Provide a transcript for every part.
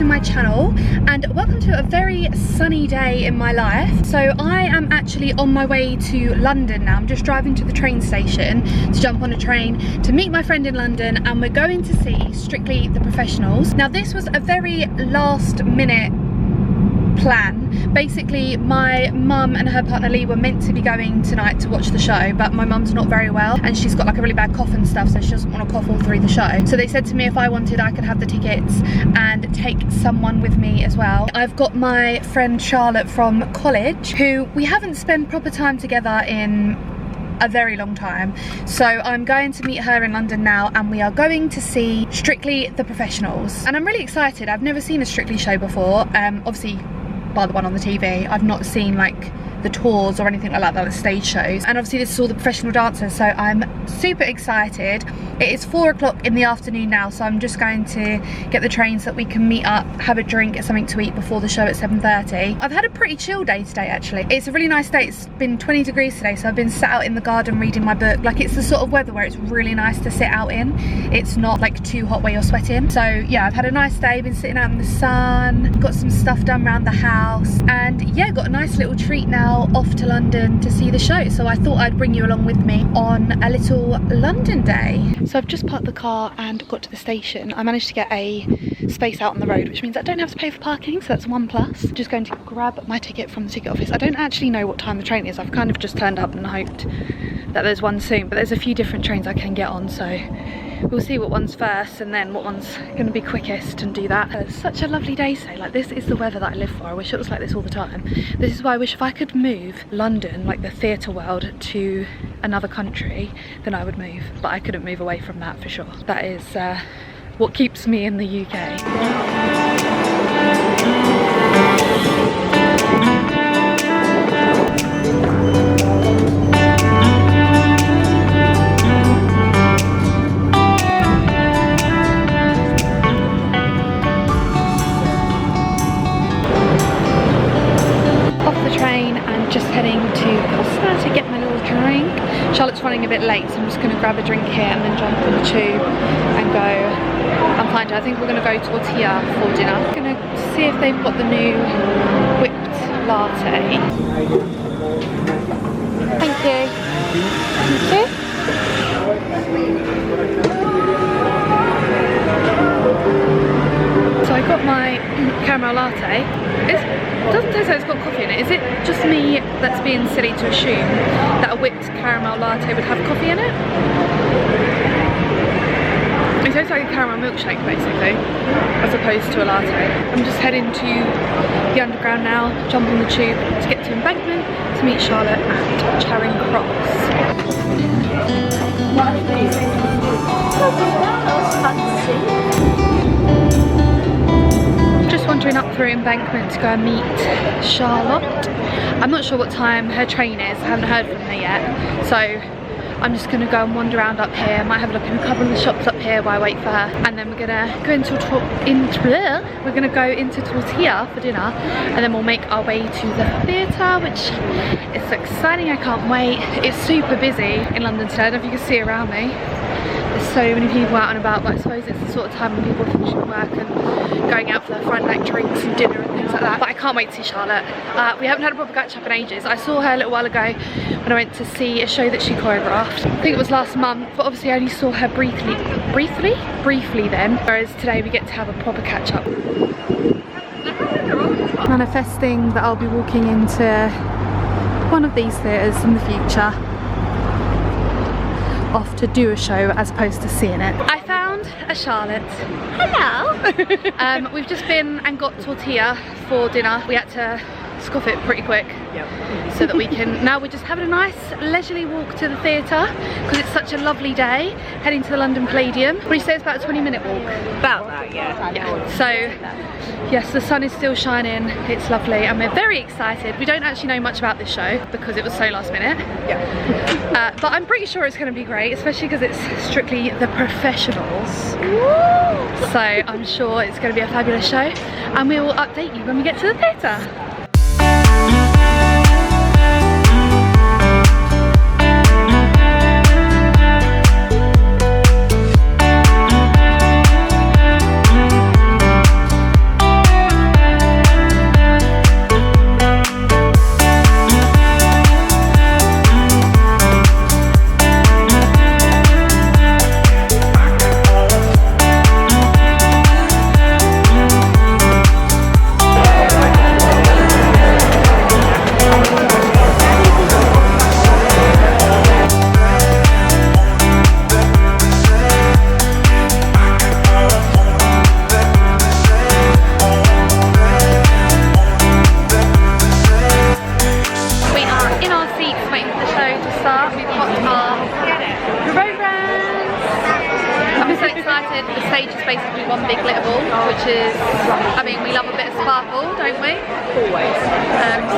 my channel and welcome to a very sunny day in my life. So I am actually on my way to London now. I'm just driving to the train station to jump on a train to meet my friend in London, and we're going to see Strictly the Professionals. Now this was a very last minute plan. Basically my mum and her partner Lee were meant to be going tonight to watch the show, but my mum's not very well and she's got like a really bad cough and stuff, so she doesn't want to cough all through the show. So they said to me if I wanted I could have the tickets and take someone with me as well. I've got my friend Charlotte from college, who we haven't spent proper time together in a very long time, so I'm going to meet her in London now and we are going to see Strictly the Professionals, and I'm really excited. I've never seen a Strictly show before, obviously by the one on the TV. I've not seen like the tours or anything like that, the stage shows, and obviously this is all the professional dancers, so I'm super excited. It is 4 o'clock in the afternoon now, so I'm just going to get the train so that we can meet up, have a drink, get something to eat before the show at 7:30. I've had a pretty chill day today actually. It's a really nice day. It's been 20 degrees today, so I've been sat out in the garden reading my book. Like, it's the sort of weather where it's really nice to sit out in. It's not like too hot where you're sweating. So yeah, I've had a nice day, been sitting out in the sun, got some stuff done around the house, and yeah, got a nice little treat now, off to London to see the show. So I thought I'd bring you along with me on a little London day. So I've just parked the car and got to the station. I managed to get a space out on the road, which means I don't have to pay for parking, so that's one plus. Just going to grab my ticket from the ticket office. I don't actually know what time the train is. I've kind of just turned up and hoped that there's one soon, but there's a few different trains I can get on, so we'll see what one's first and then what one's going to be quickest and do that. It's such a lovely day today. Like, this is the weather that I live for. I wish it was like this all the time. This is why I wish if I could move London, like the theatre world, to another country, then I would move. But I couldn't move away from that for sure. That is what keeps me in the UK. Just heading to Kattner to get my little drink. Charlotte's running a bit late, so I'm just going to grab a drink here and then jump on the tube and go and find her. I think we're going to go tortilla for dinner. I'm going to see if they've got the new whipped latte. Thank you. Thank you. So I got my caramel latte. It doesn't taste like it's got coffee in it. Is it just me that's being silly to assume that a whipped caramel latte would have coffee in it? It tastes like a caramel milkshake basically, as opposed to a latte. I'm just heading to the underground now, jump on the tube to get to Embankment to meet Charlotte at Charing Cross. Wandering up through Embankment to go and meet Charlotte. I'm not sure what time her train is. I haven't heard from her yet, so I'm just going to go and wander around up here. I might have a look in a couple of the shops up here while I wait for her, and then we're going to go into Tortilla for dinner, and then we'll make our way to the theatre, which is so exciting. I can't wait. It's super busy in London today. I don't know if you can see around me. There's so many people out and about, but I suppose it's the sort of time when people are finishing work and going out for their Friday night drinks and dinner and things like that. But I can't wait to see Charlotte. We haven't had a proper catch up in ages. I saw her a little while ago when I went to see a show that she choreographed. I think it was last month, but obviously I only saw her briefly then, whereas today we get to have a proper catch up. Manifesting that I'll be walking into one of these theatres in the future, off to do a show as opposed to seeing it. I found a Charlotte. Hello. We've just been and got tortilla for dinner. We had to scoff it pretty quick, so that we can, now we're just having a nice leisurely walk to the theatre because it's such a lovely day, heading to the London Palladium. What do you say, it's about a 20-minute walk? About that, yeah. So yes, the sun is still shining, it's lovely, and we're very excited. We don't actually know much about this show because it was so last minute. But I'm pretty sure it's going to be great, especially because it's Strictly the Professionals. Woo! So I'm sure it's going to be a fabulous show, and we will update you when we get to the theatre.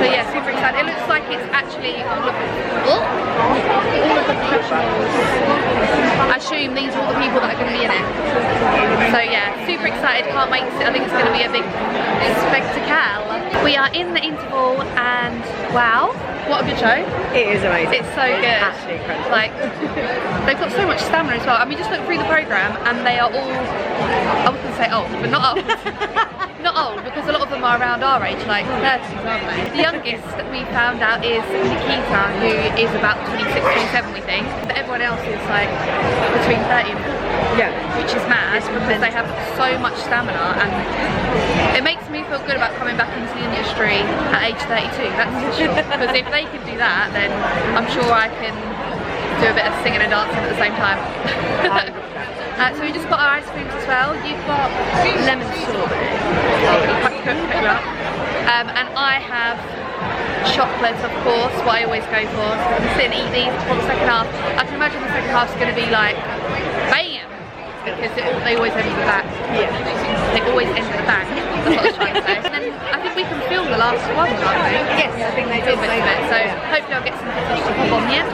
But yeah, super excited. It looks like it's actually all of the professionals. I assume these are all the people that are going to be in it. So yeah, super excited, can't wait. I think it's going to be a big spectacle. We are in the interval and wow, what a good show. It is amazing. It's so good. Absolutely incredible. Like, they've got so much stamina as well. And we just looked through the programme and they are all, I was going to say old, but not old. Not old, because a lot of them are around our age, like 30s, aren't they? The youngest that we found out is Nikita, who is about 26, 27 we think. But everyone else is like between 30 and 40. Yeah. Which is mad because they have so much stamina, and it makes me feel good about coming back into the industry at age 32, that's for sure. Because if they can do that, then I'm sure I can do a bit of singing and dancing at the same time. So we just got our ice creams as well. You've got lemon sorbet. And I have chocolates, of course, what I always go for. So I'm going to sit and eat these for the second half. I can imagine the second half is going to be like, bam! Because they always end at the back. Yeah. They always end at the back. That's what I was trying to say. And then I think we can film the last one, can't we? Yes, I think they film did bits of it. So hopefully I'll get some footage to pop on the end.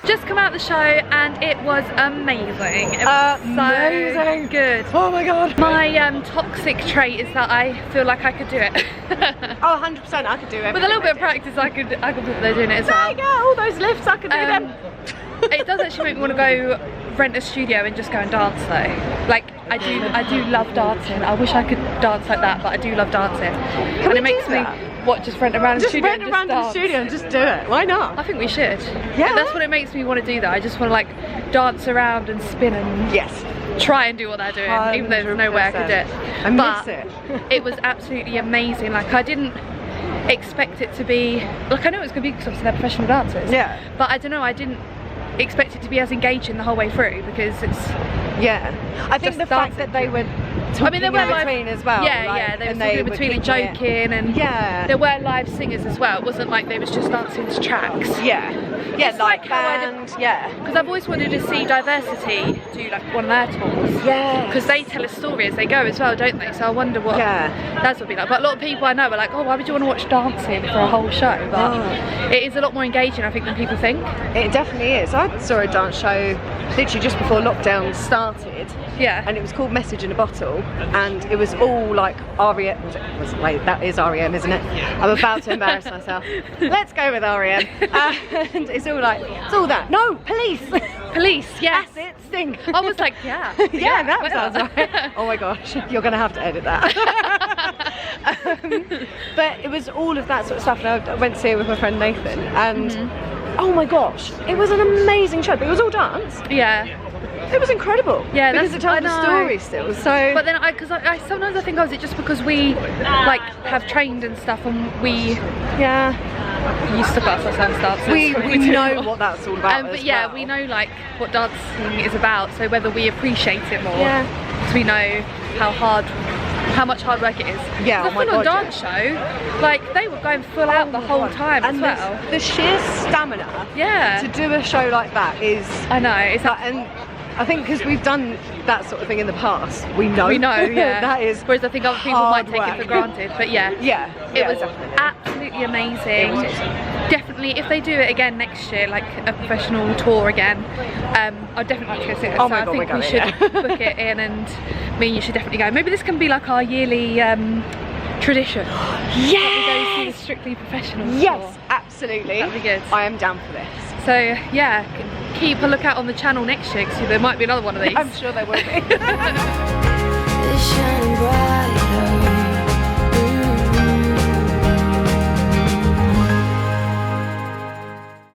Just come out the show and it was amazing. It was so good. Oh my god. My toxic trait is that I feel like I could do it. Oh, 100% I could do it. With a little bit of practice I could they're doing it as well. Yeah, all those lifts I could do them. It does actually make me want to go rent a studio and just go and dance though. Like I do love dancing. I wish I could dance like that, but I do love dancing. And it makes me just rent around the studio and just rent around the studio and just do it. Why not? I think we should. Yeah. That's what it makes me want to do though. I just want to like dance around and spin and try and do what they're doing, 100%. Even though there's no way I could do it. I miss it. It was absolutely amazing. Like I didn't expect it to be, like I know it was going to be because obviously they're professional dancers. Yeah. But I don't know, I didn't expect it to be as engaging the whole way through because it's I think the fact that they were talking they were in between as well. They were talking in between and joking and there were live singers as well. It wasn't like they was just dancing to tracks. It's like band, because I've always wanted to see Diversity do like one of their tours. Because they tell a story as they go as well, don't they? So I wonder what that's what be like. But a lot of people I know are like, oh, why would you want to watch dancing for a whole show? But it is a lot more engaging, I think, than people think. It definitely is. I saw a dance show literally just before lockdown started. And it was called Message in a Bottle, and it was all like REM. Wait, that is REM, isn't it? I'm about to embarrass myself. Let's go with REM. And it's all like, it's all that. No, police. Police, yes. That's it, sting. I was like, yeah. Yeah, that whatever. sounds right. Oh my gosh, you're gonna have to edit that. But it was all of that sort of stuff, and I went to see it with my friend Nathan, and oh my gosh, it was an amazing show. But it was all dance. Yeah. It was incredible. Yeah, because that's, it told I the know. story still. So, but then because I sometimes I think, oh, is it just because we like have trained and stuff, and we used to class ourselves dancers. we know what that's all about. But as yeah, well. we know like what dancing is about. So whether we appreciate it more, because we know how much hard work it is. Yeah, the oh my full-on God, dance show, like they were going full out the whole time and as well. the sheer stamina to do a show like that is. I know. It's like, and I think because we've done that sort of thing in the past, we know. We know, yeah. That is. Whereas I think other people might take it for granted, but yeah. It was definitely. absolutely amazing. It was. Definitely, if they do it again next year, like a professional tour again, I'd definitely like to go see it. Oh so my God, I think we're we going, should book it in, and me and you should definitely go. Maybe this can be like our yearly tradition. Yes! We go see the Strictly Professional Yes, tour. absolutely. That'd be good. I am down for this. So yeah, keep a lookout on the channel next year, because there might be another one of these. I'm sure there will be.